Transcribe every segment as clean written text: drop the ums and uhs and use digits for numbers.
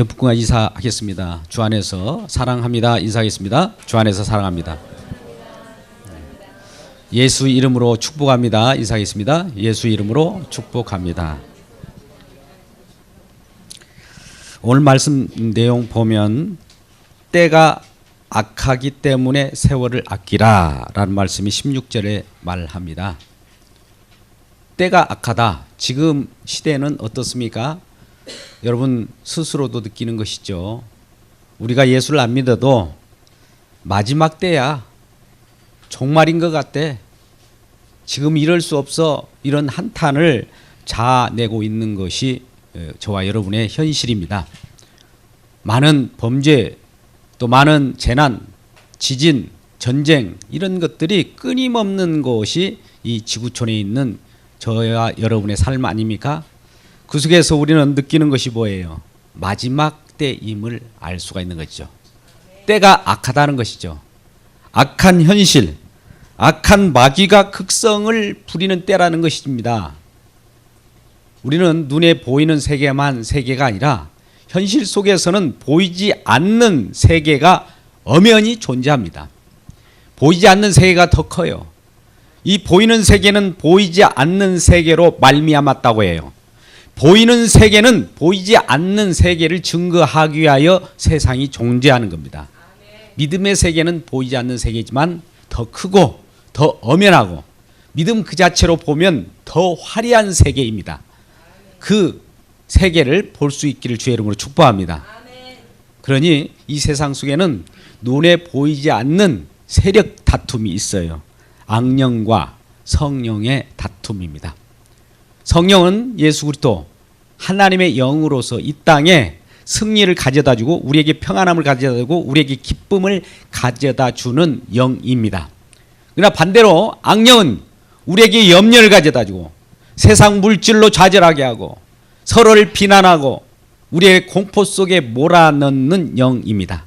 경북궁화 인사하겠습니다. 주 안에서 사랑합니다. 인사하겠습니다. 주 안에서 사랑합니다. 예수 이름으로 축복합니다. 인사하겠습니다. 예수 이름으로 축복합니다. 오늘 말씀 내용 보면 때가 악하기 때문에 세월을 아끼라 라는 말씀이 16절에 말합니다. 때가 악하다. 지금 시대는 어떻습니까? 여러분 스스로도 느끼는 것이죠. 우리가 예수를 안 믿어도 마지막 때야 종말인 것 같대. 지금 이럴 수 없어. 이런 한탄을 자아내고 있는 것이 저와 여러분의 현실입니다. 많은 범죄, 또 많은 재난, 지진, 전쟁 이런 것들이 끊임없는 것이 이 지구촌에 있는 저와 여러분의 삶 아닙니까? 그 속에서 우리는 느끼는 것이 뭐예요? 마지막 때임을 알 수가 있는 것이죠. 때가 악하다는 것이죠. 악한 현실, 악한 마귀가 극성을 부리는 때라는 것입니다. 우리는 눈에 보이는 세계가 아니라 현실 속에서는 보이지 않는 세계가 엄연히 존재합니다. 보이지 않는 세계가 더 커요. 이 보이는 세계는 보이지 않는 세계로 말미암았다고 해요. 보이는 세계는 보이지 않는 세계를 증거하기 위하여 세상이 존재하는 겁니다. 믿음의 세계는 보이지 않는 세계지만 더 크고 더 엄연하고 믿음 그 자체로 보면 더 화려한 세계입니다. 그 세계를 볼 수 있기를 주의 이름으로 축복합니다. 그러니 이 세상 속에는 눈에 보이지 않는 세력 다툼이 있어요. 악령과 성령의 다툼입니다. 성령은 예수 그리스도 하나님의 영으로서 이 땅에 승리를 가져다 주고 우리에게 평안함을 가져다 주고 우리에게 기쁨을 가져다 주는 영입니다. 그러나 반대로 악령은 우리에게 염려를 가져다 주고 세상 물질로 좌절하게 하고 서로를 비난하고 우리의 공포 속에 몰아넣는 영입니다.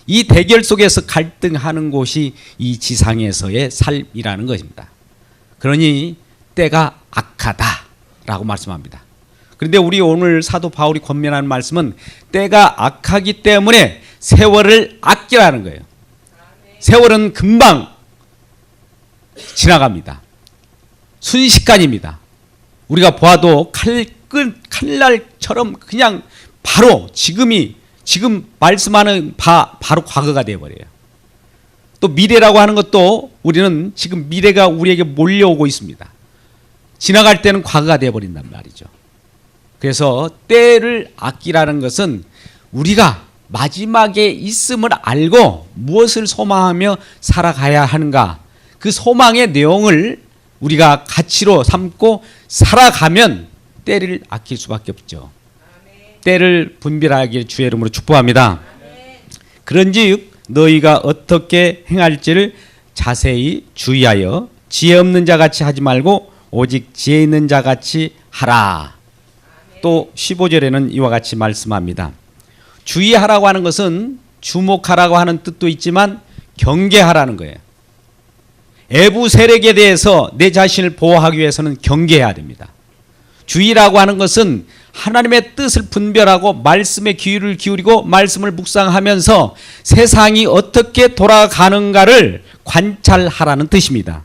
이 대결 속에서 갈등하는 곳이 이 지상에서의 삶이라는 것입니다. 그러니 때가 악하다라고 말씀합니다. 그런데 우리 오늘 사도 바울이 권면하는 말씀은 때가 악하기 때문에 세월을 아끼라는 거예요. 세월은 금방 지나갑니다. 순식간입니다. 우리가 보아도 칼날처럼 그냥 바로 지금 말씀하는 바로 과거가 되어버려요. 또 미래라고 하는 것도 우리는 지금 미래가 우리에게 몰려오고 있습니다. 지나갈 때는 과거가 되어버린단 말이죠. 그래서 때를 아끼라는 것은 우리가 마지막에 있음을 알고 무엇을 소망하며 살아가야 하는가, 그 소망의 내용을 우리가 가치로 삼고 살아가면 때를 아낄 수밖에 없죠. 때를 분별하기를 주의 이름으로 축복합니다. 그런즉 너희가 어떻게 행할지를 자세히 주의하여 지혜 없는 자같이 하지 말고 오직 지혜 있는 자같이 하라. 또 15절에는 이와 같이 말씀합니다. 주의하라고 하는 것은 주목하라고 하는 뜻도 있지만 경계하라는 거예요. 외부 세력에 대해서 내 자신을 보호하기 위해서는 경계해야 됩니다. 주의라고 하는 것은 하나님의 뜻을 분별하고 말씀에 귀를 기울이고 말씀을 묵상하면서 세상이 어떻게 돌아가는가를 관찰하라는 뜻입니다.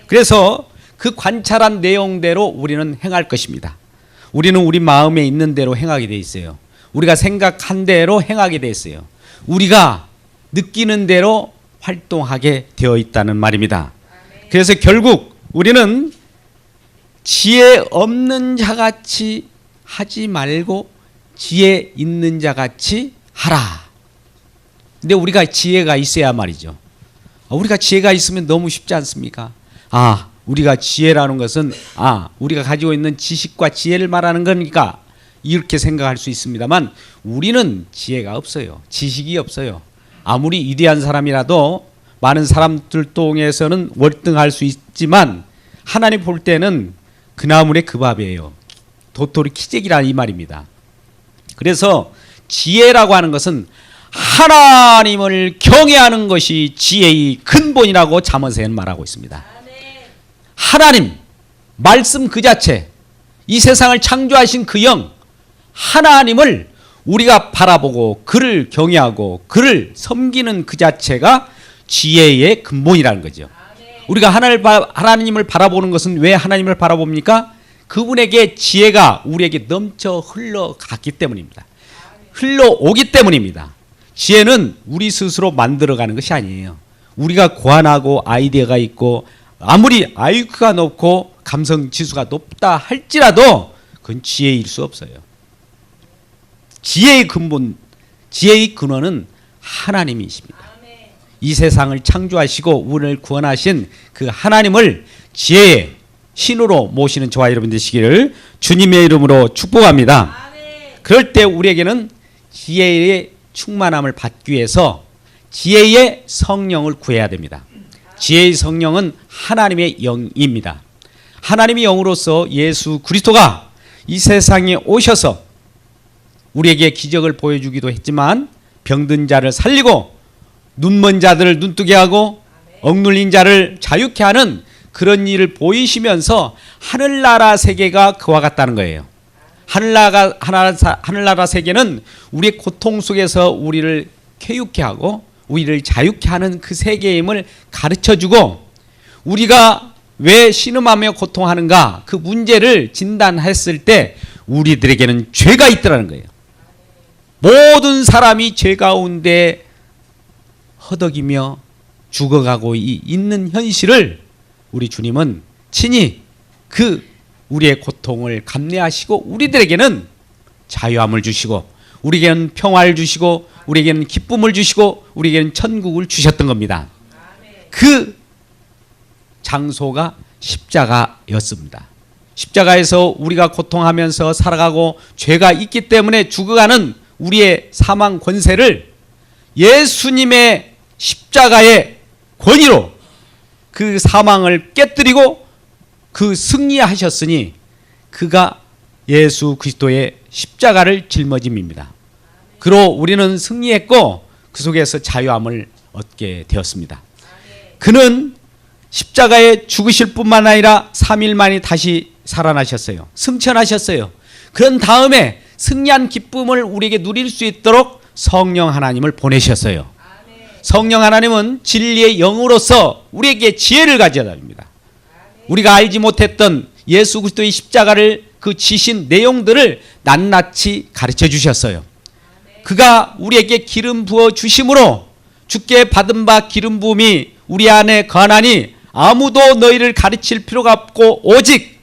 그래서 그 관찰한 내용대로 우리는 행할 것입니다. 우리는 우리 마음에 있는 대로 행하게 돼 있어요. 우리가 생각한 대로 행하게 돼 있어요. 우리가 느끼는 대로 활동하게 되어 있다는 말입니다. 그래서 결국 우리는 지혜 없는 자같이 하지 말고 지혜 있는 자같이 하라. 근데 우리가 지혜가 있어야 말이죠. 우리가 지혜가 있으면 너무 쉽지 않습니까? 우리가 지혜라는 것은 우리가 가지고 있는 지식과 지혜를 말하는 거니까 이렇게 생각할 수 있습니다만 우리는 지혜가 없어요. 지식이 없어요. 아무리 위대한 사람이라도 많은 사람들 통해서는 월등할 수 있지만 하나님 볼 때는 그 나물의 그 밥이에요. 도토리 키재기라는 이 말입니다. 그래서 지혜라고 하는 것은 하나님을 경외하는 것이 지혜의 근본이라고 잠언서에는 말하고 있습니다. 하나님, 말씀 그 자체, 이 세상을 창조하신 그 영, 하나님을 우리가 바라보고 그를 경외하고 그를 섬기는 그 자체가 지혜의 근본이라는 거죠. 우리가 하나님을 바라보는 것은 왜 하나님을 바라봅니까? 그분에게 지혜가 우리에게 넘쳐 흘러갔기 때문입니다. 흘러오기 때문입니다. 지혜는 우리 스스로 만들어가는 것이 아니에요. 우리가 고안하고 아이디어가 있고 아무리 IQ가 높고 감성 지수가 높다 할지라도 그건 지혜일 수 없어요. 지혜의 근본, 지혜의 근원은 하나님이십니다. 이 세상을 창조하시고 우리를 구원하신 그 하나님을 지혜의 신으로 모시는 저와 여러분 되시기를 주님의 이름으로 축복합니다. 그럴 때 우리에게는 지혜의 충만함을 받기 위해서 지혜의 성령을 구해야 됩니다. 지혜의 성령은 하나님의 영입니다. 하나님의 영으로서 예수 그리스도가 이 세상에 오셔서 우리에게 기적을 보여주기도 했지만 병든 자를 살리고 눈먼 자들을 눈뜨게 하고 억눌린 자를 자유케 하는 그런 일을 보이시면서 하늘나라 세계가 그와 같다는 거예요. 하늘나라 세계는 우리의 고통 속에서 우리를 쾌유케 하고 우리를 자유케 하는 그 세계임을 가르쳐주고 우리가 왜 신음하며 고통하는가 그 문제를 진단했을 때 우리들에게는 죄가 있더라는 거예요. 모든 사람이 죄 가운데 허덕이며 죽어가고 있는 현실을 우리 주님은 친히 그 우리의 고통을 감내하시고 우리들에게는 자유함을 주시고 우리에게는 평화를 주시고 우리에게는 기쁨을 주시고 우리에게는 천국을 주셨던 겁니다. 그 장소가 십자가였습니다. 십자가에서 우리가 고통하면서 살아가고 죄가 있기 때문에 죽어가는 우리의 사망 권세를 예수님의 십자가의 권위로 그 사망을 깨뜨리고 그 승리하셨으니 그가 예수 그리스도의 십자가를 짊어짐입니다. 그로 우리는 승리했고 그 속에서 자유함을 얻게 되었습니다. 그는 십자가에 죽으실 뿐만 아니라 3일 만에 다시 살아나셨어요. 승천하셨어요. 그런 다음에 승리한 기쁨을 우리에게 누릴 수 있도록 성령 하나님을 보내셨어요. 성령 하나님은 진리의 영으로서 우리에게 지혜를 가져다 줍니다. 우리가 알지 못했던 예수 그리스도의 십자가를 그 지신 내용들을 낱낱이 가르쳐 주셨어요. 그가 우리에게 기름 부어 주심으로 주께 받은 바 기름 부음이 우리 안에 거하나니 아무도 너희를 가르칠 필요가 없고 오직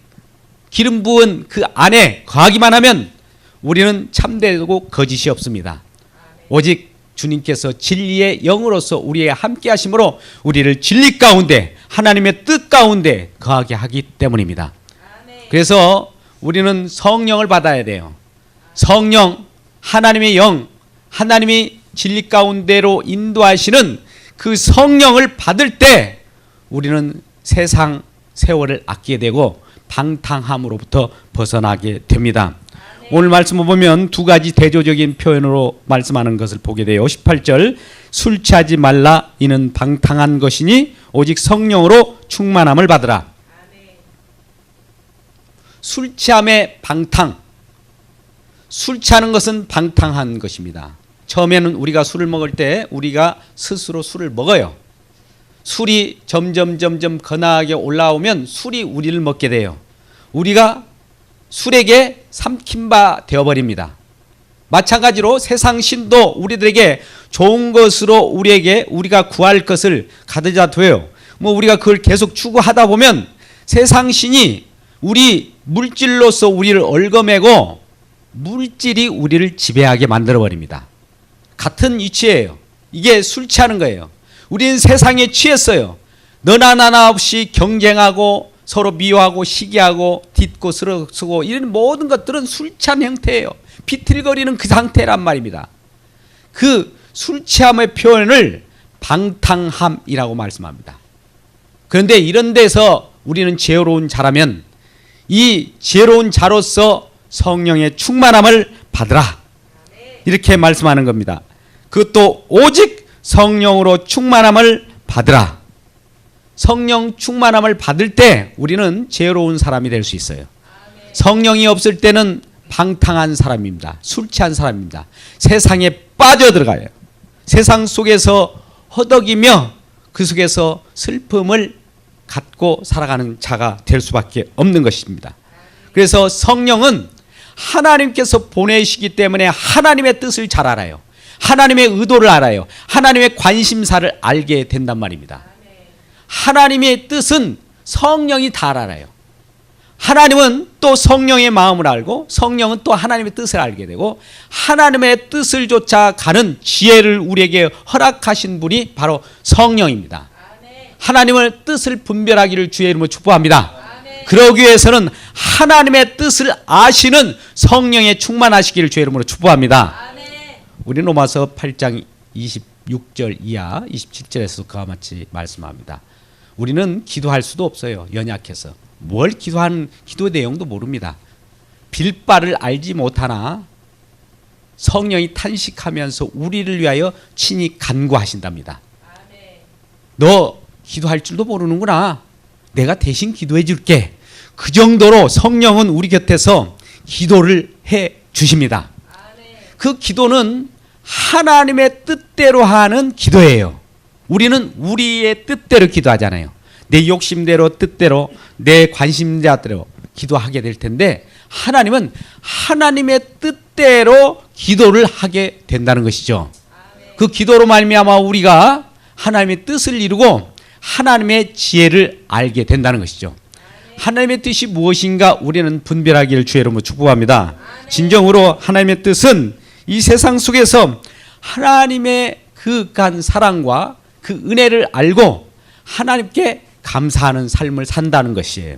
기름 부은 그 안에 거하기만 하면 우리는 참되고 거짓이 없습니다. 오직 주님께서 진리의 영으로서 우리에게 함께 하심으로 우리를 진리 가운데 하나님의 뜻 가운데 거하게 하기 때문입니다. 그래서 우리는 성령을 받아야 돼요. 성령, 하나님의 영, 하나님이 진리 가운데로 인도하시는 그 성령을 받을 때 우리는 세상 세월을 아끼게 되고 방탕함으로부터 벗어나게 됩니다. 오늘 말씀을 보면 두 가지 대조적인 표현으로 말씀하는 것을 보게 돼요. 18절 술 취하지 말라 이는 방탕한 것이니 오직 성령으로 충만함을 받으라. 술 취함의 방탕, 술 취하는 것은 방탕한 것입니다. 처음에는 우리가 술을 먹을 때 우리가 스스로 술을 먹어요. 술이 점점 거나하게 올라오면 술이 우리를 먹게 돼요. 우리가 술에게 삼킨 바 되어버립니다. 마찬가지로 세상 신도 우리들에게 좋은 것으로 우리가 구할 것을 가져다 둬요. 우리가 그걸 계속 추구하다 보면 세상 신이 우리 물질로서 우리를 얽어매고 물질이 우리를 지배하게 만들어버립니다. 같은 이치예요. 이게 술 취하는 거예요. 우리는 세상에 취했어요. 너나 나나 없이 경쟁하고 서로 미워하고 시기하고 딛고 쓰고 이런 모든 것들은 술 취한 형태예요. 비틀거리는 그 상태란 말입니다. 그 술 취함의 표현을 방탕함이라고 말씀합니다. 그런데 이런 데서 우리는 지혜로운 자라면 이 지혜로운 자로서 성령의 충만함을 받으라 이렇게 말씀하는 겁니다. 그것도 오직 성령으로 충만함을 받으라. 성령 충만함을 받을 때 우리는 지혜로운 사람이 될 수 있어요. 성령이 없을 때는 방탕한 사람입니다. 술 취한 사람입니다. 세상에 빠져들어가요. 세상 속에서 허덕이며 그 속에서 슬픔을 갖고 살아가는 자가 될 수밖에 없는 것입니다. 그래서 성령은 하나님께서 보내시기 때문에 하나님의 뜻을 잘 알아요. 하나님의 의도를 알아요. 하나님의 관심사를 알게 된단 말입니다. 하나님의 뜻은 성령이 다 알아요. 하나님은 또 성령의 마음을 알고 성령은 또 하나님의 뜻을 알게 되고 하나님의 뜻을 쫓아가는 지혜를 우리에게 허락하신 분이 바로 성령입니다. 하나님의 뜻을 분별하기를 주의 이름으로 축복합니다. 그러기 위해서는 하나님의 뜻을 아시는 성령에 충만하시기를 주의 이름으로 축복합니다. 우리 로마서 8장 26절 이하 27절에서 그와 같이 말씀합니다. 우리는 기도할 수도 없어요. 연약해서. 뭘 기도하는 기도 내용도 모릅니다. 빌바를 알지 못하나 성령이 탄식하면서 우리를 위하여 친히 간구하신답니다. 너 기도할 줄도 모르는구나. 내가 대신 기도해 줄게. 그 정도로 성령은 우리 곁에서 기도를 해 주십니다. 그 기도는 하나님의 뜻대로 하는 기도예요. 우리는 우리의 뜻대로 기도하잖아요. 내 욕심대로 뜻대로 내 관심대로 기도하게 될 텐데 하나님은 하나님의 뜻대로 기도를 하게 된다는 것이죠. 그 기도로 말미암아 우리가 하나님의 뜻을 이루고 하나님의 지혜를 알게 된다는 것이죠. 하나님의 뜻이 무엇인가 우리는 분별하기를 주의 이름으로 축복합니다. 진정으로 하나님의 뜻은 이 세상 속에서 하나님의 그윽한 사랑과 그 은혜를 알고 하나님께 감사하는 삶을 산다는 것이에요.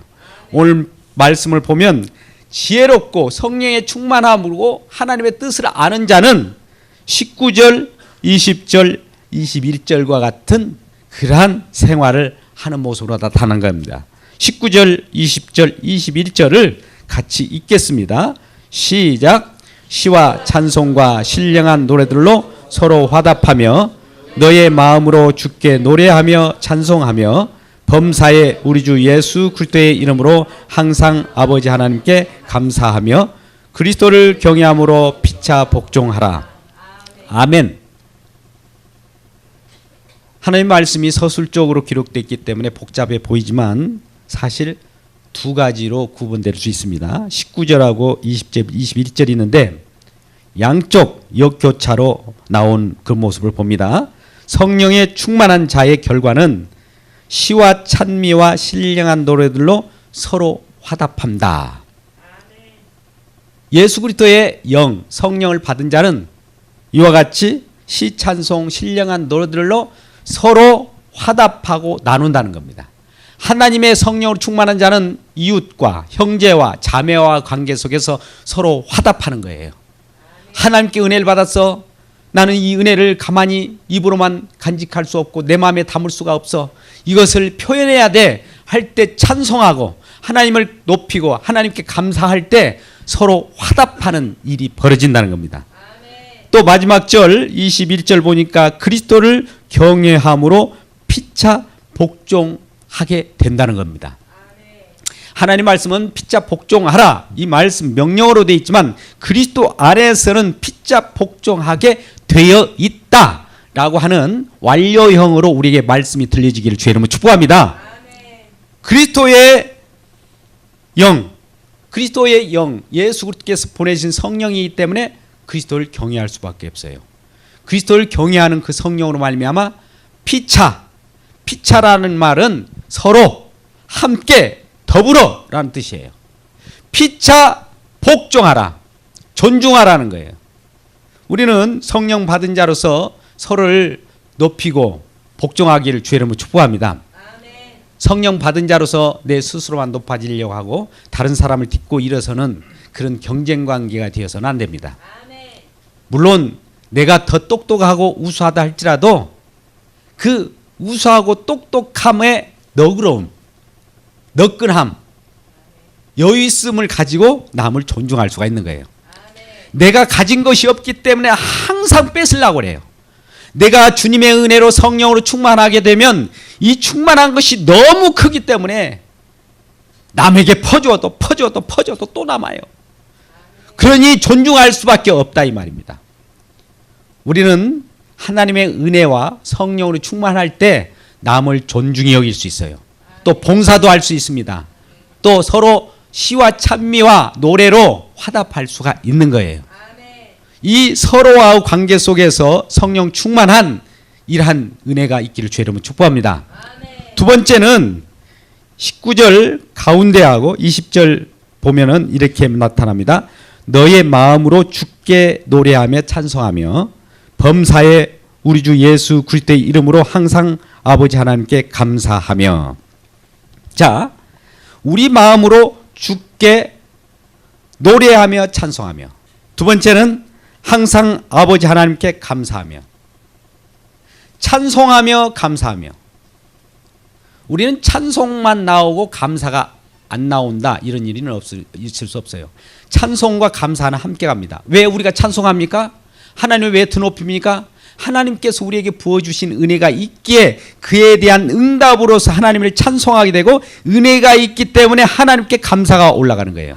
오늘 말씀을 보면 지혜롭고 성령의 충만함으로 하나님의 뜻을 아는 자는 19절, 20절, 21절과 같은 그러한 생활을 하는 모습으로 나타난 겁니다. 19절, 20절, 21절을 같이 읽겠습니다. 시작. 시와 찬송과 신령한 노래들로 서로 화답하며 너의 마음으로 주께 노래하며 찬송하며 범사의 우리 주 예수 그리스도의 이름으로 항상 아버지 하나님께 감사하며 그리스도를 경외함으로 피차 복종하라. 아멘. 하나님의 말씀이 서술적으로 기록되어 있기 때문에 복잡해 보이지만 사실 두 가지로 구분될 수 있습니다. 19절하고 20절, 21절이 있는데 양쪽 역교차로 나온 그 모습을 봅니다. 성령에 충만한 자의 결과는 시와 찬미와 신령한 노래들로 서로 화답한다. 예수 그리스도의 영, 성령을 받은 자는 이와 같이 시, 찬송, 신령한 노래들로 서로 화답하고 나눈다는 겁니다. 하나님의 성령으로 충만한 자는 이웃과 형제와 자매와 관계 속에서 서로 화답하는 거예요. 하나님께 은혜를 받아서 나는 이 은혜를 가만히 입으로만 간직할 수 없고 내 마음에 담을 수가 없어. 이것을 표현해야 돼. 할 때 찬송하고 하나님을 높이고 하나님께 감사할 때 서로 화답하는 일이 벌어진다는 겁니다. 또 마지막 절 21절 보니까 그리스도를 경외함으로 피차 복종하게 된다는 겁니다. 하나님 말씀은 피차 복종하라 이 말씀 명령어로 되어 있지만 그리스도 안에서는 피차 복종하게 되어 있다라고 하는 완료형으로 우리에게 말씀이 들려지기를 주의 이름으로 축복합니다. 그리스도의 영, 예수 그리스도께서 보내신 성령이기 때문에 그리스도를 경외할 수밖에 없어요. 그리스도를 경외하는 그 성령으로 말미암아 피차라는 말은 서로 함께 더불어라는 뜻이에요. 피차 복종하라, 존중하라는 거예요. 우리는 성령 받은 자로서 서로를 높이고 복종하기를 주의 이름으로 축복합니다. 성령 받은 자로서 내 스스로만 높아지려고 하고 다른 사람을 딛고 일어서는 그런 경쟁 관계가 되어서는 안 됩니다. 물론 내가 더 똑똑하고 우수하다 할지라도 그 우수하고 똑똑함의 너그러움, 너끈함, 여유있음을 가지고 남을 존중할 수가 있는 거예요. 내가 가진 것이 없기 때문에 항상 뺏으려고 해요. 내가 주님의 은혜로 성령으로 충만하게 되면 이 충만한 것이 너무 크기 때문에 남에게 퍼주어도 또 남아요. 그러니 존중할 수밖에 없다 이 말입니다. 우리는 하나님의 은혜와 성령으로 충만할 때 남을 존중히 여길 수 있어요. 또 봉사도 할 수 있습니다. 또 서로 시와 찬미와 노래로 화답할 수가 있는 거예요. 이 서로와의 관계 속에서 성령 충만한 이러한 은혜가 있기를 주의 이름으로 축복합니다. 두 번째는 19절 가운데하고 20절 보면은 이렇게 나타납니다. 너의 마음으로 주께 노래하며 찬송하며 범사에 우리 주 예수 그리스도의 이름으로 항상 아버지 하나님께 감사하며. 자, 우리 마음으로 주께 노래하며 찬송하며. 두 번째는 항상 아버지 하나님께 감사하며. 찬송하며 감사하며. 우리는 찬송만 나오고 감사가 안 나온다 이런 일은 있을 수 없어요. 찬송과 감사는 함께 갑니다. 왜 우리가 찬송합니까? 하나님을 왜 드높입니까? 하나님께서 우리에게 부어주신 은혜가 있기에 그에 대한 응답으로서 하나님을 찬송하게 되고 은혜가 있기 때문에 하나님께 감사가 올라가는 거예요.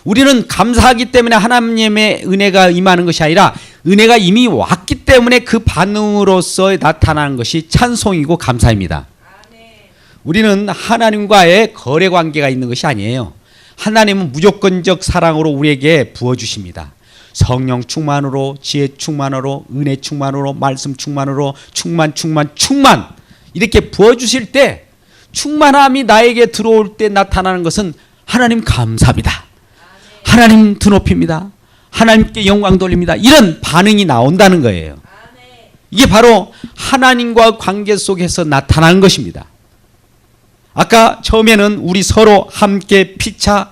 우리는 감사하기 때문에 하나님의 은혜가 임하는 것이 아니라 은혜가 이미 왔기 때문에 그 반응으로서 나타나는 것이 찬송이고 감사입니다. 우리는 하나님과의 거래 관계가 있는 것이 아니에요. 하나님은 무조건적 사랑으로 우리에게 부어주십니다. 성령 충만으로, 지혜 충만으로, 은혜 충만으로, 말씀 충만으로 충만 이렇게 부어주실 때 충만함이 나에게 들어올 때 나타나는 것은 하나님 감사합니다. 하나님 드높입니다. 하나님께 영광 돌립니다. 이런 반응이 나온다는 거예요. 이게 바로 하나님과 관계 속에서 나타나는 것입니다. 아까 처음에는 우리 서로 함께 피차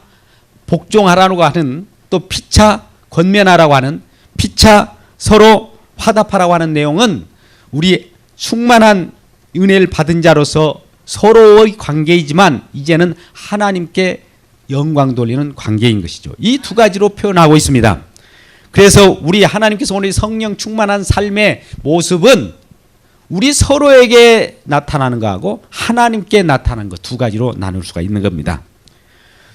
복종하라고 하는, 또 피차 권면하라고 하는, 피차 서로 화답하라고 하는 내용은 우리 충만한 은혜를 받은 자로서 서로의 관계이지만 이제는 하나님께 영광 돌리는 관계인 것이죠. 이 두 가지로 표현하고 있습니다. 그래서 우리 하나님께서 오늘 성령 충만한 삶의 모습은 우리 서로에게 나타나는 것하고 하나님께 나타나는 것 두 가지로 나눌 수가 있는 겁니다.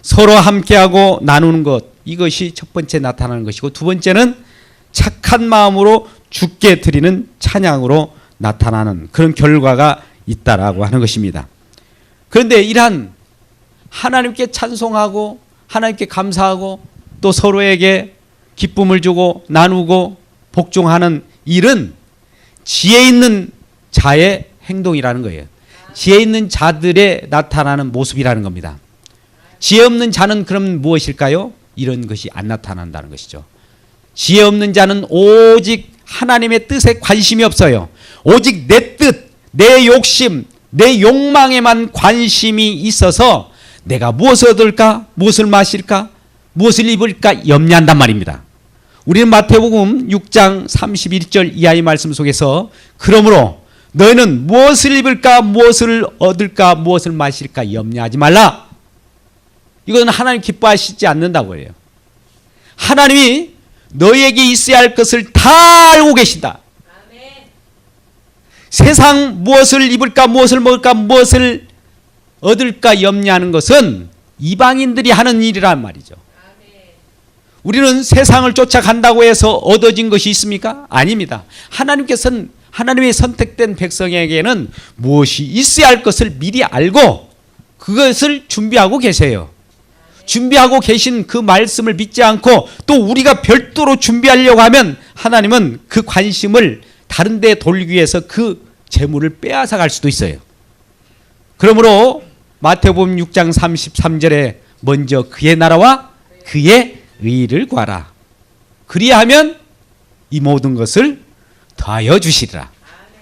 서로 함께하고 나누는 것, 이것이 첫 번째 나타나는 것이고, 두 번째는 착한 마음으로 주께 드리는 찬양으로 나타나는 그런 결과가 있다라고 하는 것입니다. 그런데 이러한 하나님께 찬송하고 하나님께 감사하고 또 서로에게 기쁨을 주고 나누고 복종하는 일은 지혜 있는 자의 행동이라는 거예요. 지혜 있는 자들의 나타나는 모습이라는 겁니다. 지혜 없는 자는 그럼 무엇일까요? 이런 것이 안 나타난다는 것이죠. 지혜 없는 자는 오직 하나님의 뜻에 관심이 없어요. 오직 내 뜻, 내 욕심, 내 욕망에만 관심이 있어서 내가 무엇을 얻을까, 무엇을 마실까, 무엇을 입을까 염려한단 말입니다. 우리는 마태복음 6장 31절 이하의 말씀 속에서 그러므로 너희는 무엇을 입을까, 무엇을 얻을까, 무엇을 마실까 염려하지 말라. 이건 하나님 기뻐하시지 않는다고 해요. 하나님이 너희에게 있어야 할 것을 다 알고 계신다. 세상 무엇을 입을까, 무엇을 먹을까, 무엇을 얻을까 염려하는 것은 이방인들이 하는 일이란 말이죠. 우리는 세상을 쫓아간다고 해서 얻어진 것이 있습니까? 아닙니다. 하나님께서는 하나님의 선택된 백성에게는 무엇이 있어야 할 것을 미리 알고 그것을 준비하고 계세요. 준비하고 계신 그 말씀을 믿지 않고 또 우리가 별도로 준비하려고 하면 하나님은 그 관심을 다른 데 돌리기 위해서 그 재물을 빼앗아 갈 수도 있어요. 그러므로 마태복음 6장 33절에 먼저 그의 나라와 그의 의를 구하라. 그리하면 이 모든 것을 더하여 주시리라.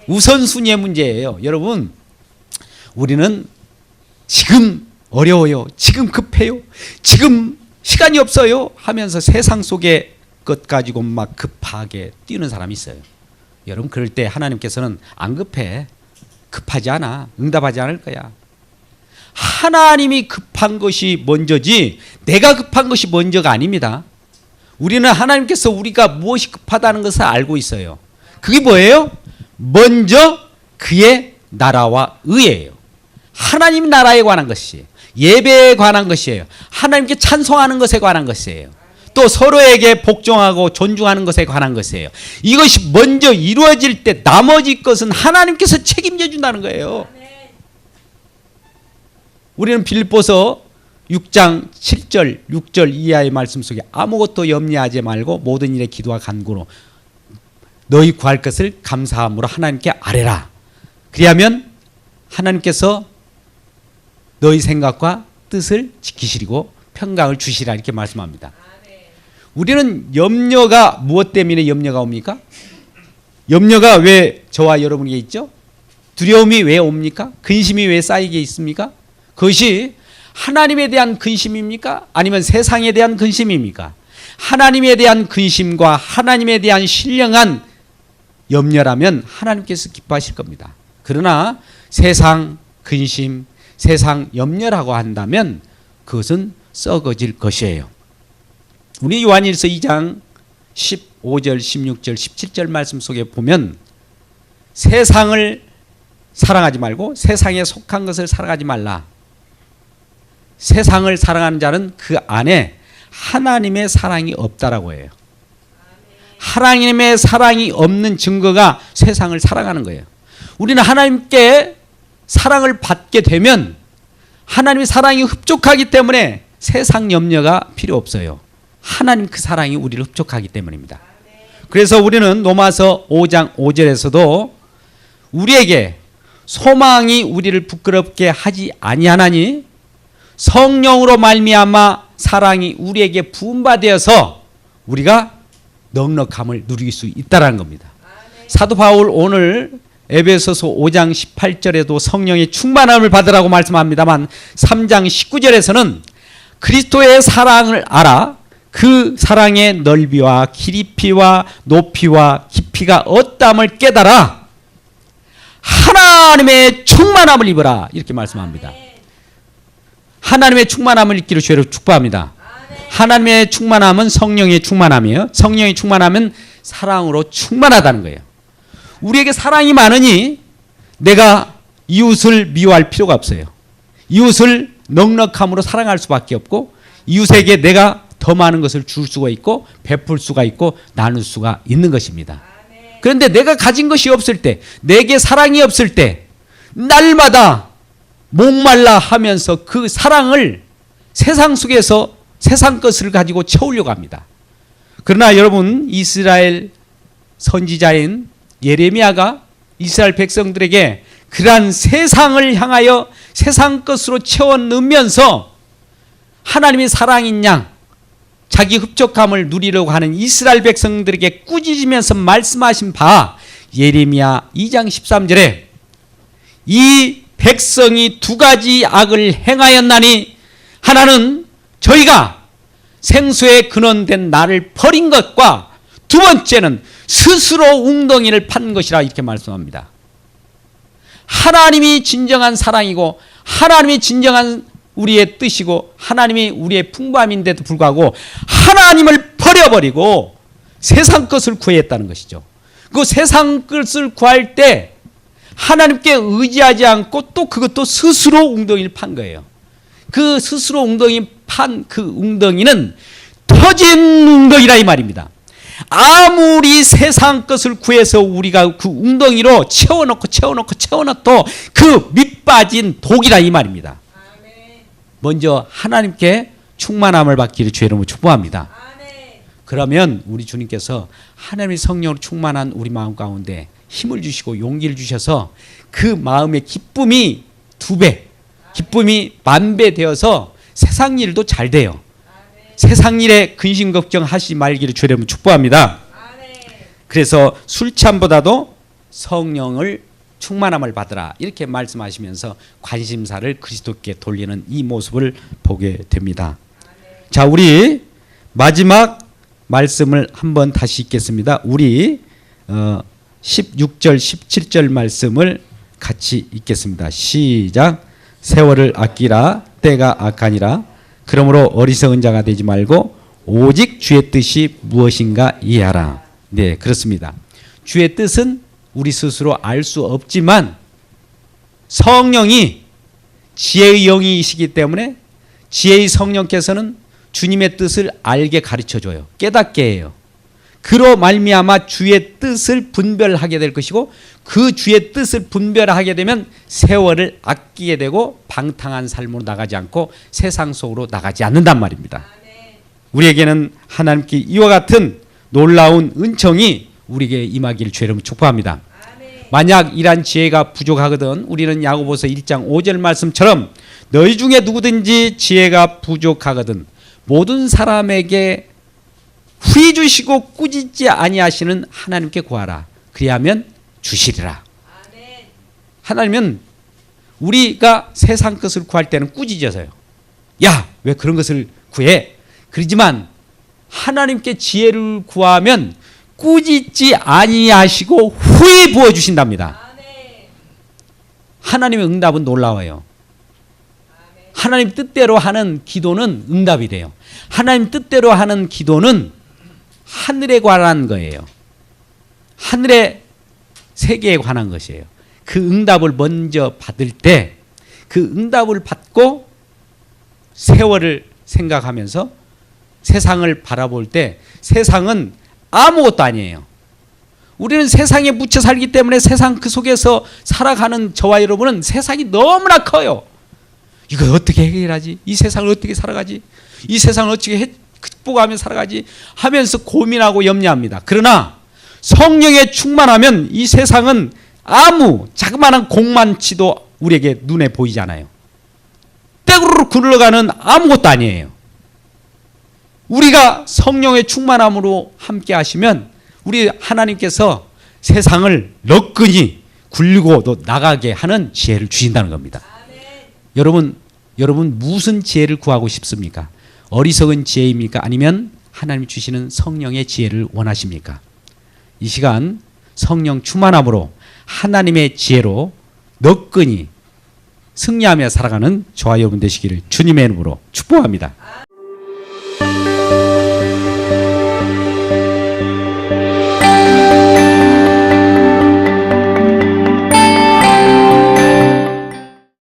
우선순위의 문제예요. 여러분, 우리는 지금 어려워요, 지금 급해요, 지금 시간이 없어요 하면서 세상 속의 것 가지고 막 급하게 뛰는 사람이 있어요. 여러분, 그럴 때 하나님께서는 안 급해, 급하지 않아, 응답하지 않을 거야. 하나님이 급한 것이 먼저지 내가 급한 것이 먼저가 아닙니다. 우리는 하나님께서 우리가 무엇이 급하다는 것을 알고 있어요. 그게 뭐예요? 먼저 그의 나라와 의예요. 하나님 나라에 관한 것이, 예배에 관한 것이에요. 하나님께 찬송하는 것에 관한 것이에요. 또 서로에게 복종하고 존중하는 것에 관한 것이에요. 이것이 먼저 이루어질 때 나머지 것은 하나님께서 책임져 준다는 거예요. 우리는 빌립보서 6장 7절 6절 이하의 말씀 속에 아무것도 염려하지 말고 모든 일에 기도와 간구로 너희 구할 것을 감사함으로 하나님께 아뢰라. 그리하면 하나님께서 너희 생각과 뜻을 지키시리고 평강을 주시라 이렇게 말씀합니다. 우리는 염려가 무엇 때문에 염려가 옵니까? 염려가 왜 저와 여러분에게 있죠? 두려움이 왜 옵니까? 근심이 왜 쌓이게 있습니까? 그것이 하나님에 대한 근심입니까? 아니면 세상에 대한 근심입니까? 하나님에 대한 근심과 하나님에 대한 신령한 염려라면 하나님께서 기뻐하실 겁니다. 그러나 세상 근심, 세상 염려라고 한다면 그것은 썩어질 것이에요. 우리 요한일서 2장 15절, 16절, 17절 말씀 속에 보면 세상을 사랑하지 말고 세상에 속한 것을 사랑하지 말라. 세상을 사랑하는 자는 그 안에 하나님의 사랑이 없다라고 해요. 하나님의 사랑이 없는 증거가 세상을 사랑하는 거예요. 우리는 하나님께 사랑을 받게 되면 하나님의 사랑이 흡족하기 때문에 세상 염려가 필요 없어요. 하나님 그 사랑이 우리를 흡족하기 때문입니다. 그래서 우리는 로마서 5장 5절에서도 우리에게 소망이 우리를 부끄럽게 하지 아니하나니 성령으로 말미암아 사랑이 우리에게 부음받아서 우리가 넉넉함을 누릴 수 있다는 겁니다. 사도 바울 오늘 에베소서 5장 18절에도 성령의 충만함을 받으라고 말씀합니다만 3장 19절에서는 그리스도의 사랑을 알아 그 사랑의 넓이와 길이와 높이와 깊이가 어떠함을 깨달아 하나님의 충만함을 입어라 이렇게 말씀합니다. 하나님의 충만함을 입기를 주로 축복합니다. 하나님의 충만함은 성령의 충만함이에요. 성령의 충만함은 사랑으로 충만하다는 거예요. 우리에게 사랑이 많으니 내가 이웃을 미워할 필요가 없어요. 이웃을 넉넉함으로 사랑할 수밖에 없고 이웃에게 내가 더 많은 것을 줄 수가 있고 베풀 수가 있고 나눌 수가 있는 것입니다. 그런데 내가 가진 것이 없을 때 내게 사랑이 없을 때 날마다 목말라 하면서 그 사랑을 세상 속에서 세상 것을 가지고 채우려고 합니다. 그러나 여러분 이스라엘 선지자인 예레미야가 이스라엘 백성들에게 그러한 세상을 향하여 세상 것으로 채워 넣으면서 하나님의 사랑인 양 자기 흡족함을 누리려고 하는 이스라엘 백성들에게 꾸짖으면서 말씀하신 바 예레미야 2장 13절에 이 백성이 두 가지 악을 행하였나니 하나는 저희가 생수에 근원된 나를 버린 것과 두 번째는 스스로 웅덩이를 판 것이라 이렇게 말씀합니다. 하나님이 진정한 사랑이고 하나님이 진정한 우리의 뜻이고 하나님이 우리의 풍부함인데도 불구하고 하나님을 버려버리고 세상 것을 구했다는 것이죠. 그 세상 것을 구할 때 하나님께 의지하지 않고 또 그것도 스스로 웅덩이를 판 거예요. 그 스스로 웅덩이 판 그 웅덩이는 터진 웅덩이라 이 말입니다. 아무리 세상 것을 구해서 우리가 그 웅덩이로 채워넣고 그 밑빠진 독이라 이 말입니다. 먼저 하나님께 충만함을 받기를 주의 이름으로 축복합니다. 그러면 우리 주님께서 하나님의 성령으로 충만한 우리 마음 가운데 힘을 주시고 용기를 주셔서 그 마음의 기쁨이 2배, 기쁨이 10,000배 되어서 세상 일도 잘 돼요. 세상 일에 근심 걱정하지 말기를 주의 이름으로 축복합니다. 그래서 술 취함보다도 성령을 충만함을 받으라 이렇게 말씀하시면서 관심사를 그리스도께 돌리는 이 모습을 보게 됩니다. 자, 우리 마지막 말씀을 한번 다시 읽겠습니다. 우리 16절 17절 말씀을 같이 읽겠습니다. 시작. 세월을 아끼라 때가 악하니라. 그러므로 어리석은 자가 되지 말고 오직 주의 뜻이 무엇인가 이해하라. 네, 그렇습니다. 주의 뜻은 우리 스스로 알 수 없지만 성령이 지혜의 영이시기 때문에 지혜의 성령께서는 주님의 뜻을 알게 가르쳐줘요. 깨닫게 해요. 그로 말미암아 주의 뜻을 분별하게 될 것이고 그 주의 뜻을 분별하게 되면 세월을 아끼게 되고 방탕한 삶으로 나가지 않고 세상 속으로 나가지 않는단 말입니다. 우리에게는 하나님께 이와 같은 놀라운 은총이 우리에게 임하기를 주의 이름으로 축복합니다. 만약 이러한 지혜가 부족하거든 우리는 야고보서 1장 5절 말씀처럼 너희 중에 누구든지 지혜가 부족하거든 모든 사람에게 후히 주시고 꾸짖지 아니하시는 하나님께 구하라. 그리하면 주시리라. 하나님은 우리가 세상 것을 구할 때는 꾸짖어서요. 야, 왜 그런 것을 구해? 그러지만 하나님께 지혜를 구하면 꾸짖지 아니하시고 후히 부어주신답니다. 하나님의 응답은 놀라워요. 하나님 뜻대로 하는 기도는 응답이 돼요. 하나님 뜻대로 하는 기도는 하늘에 관한 거예요. 하늘의 세계에 관한 것이에요. 그 응답을 먼저 받을 때 그 응답을 받고 세월을 생각하면서 세상을 바라볼 때 세상은 아무것도 아니에요. 우리는 세상에 묻혀 살기 때문에 세상 그 속에서 살아가는 저와 여러분은 세상이 너무나 커요. 이걸 어떻게 해결하지? 이 세상을 어떻게 살아가지? 이 세상을 어떻게 극복하며 살아가지? 하면서 고민하고 염려합니다. 그러나 성령에 충만하면 이 세상은 아무 자그마한 공만치도 우리에게 눈에 보이지 않아요. 떼구르르 굴러가는 아무것도 아니에요. 우리가 성령의 충만함으로 함께 하시면 우리 하나님께서 세상을 너끈히 굴리고 또 나가게 하는 지혜를 주신다는 겁니다. 여러분 무슨 지혜를 구하고 싶습니까? 어리석은 지혜입니까? 아니면 하나님이 주시는 성령의 지혜를 원하십니까? 이 시간 성령 충만함으로 하나님의 지혜로 너끈히 승리하며 살아가는 저와 여러분 되시기를 주님의 이름으로 축복합니다.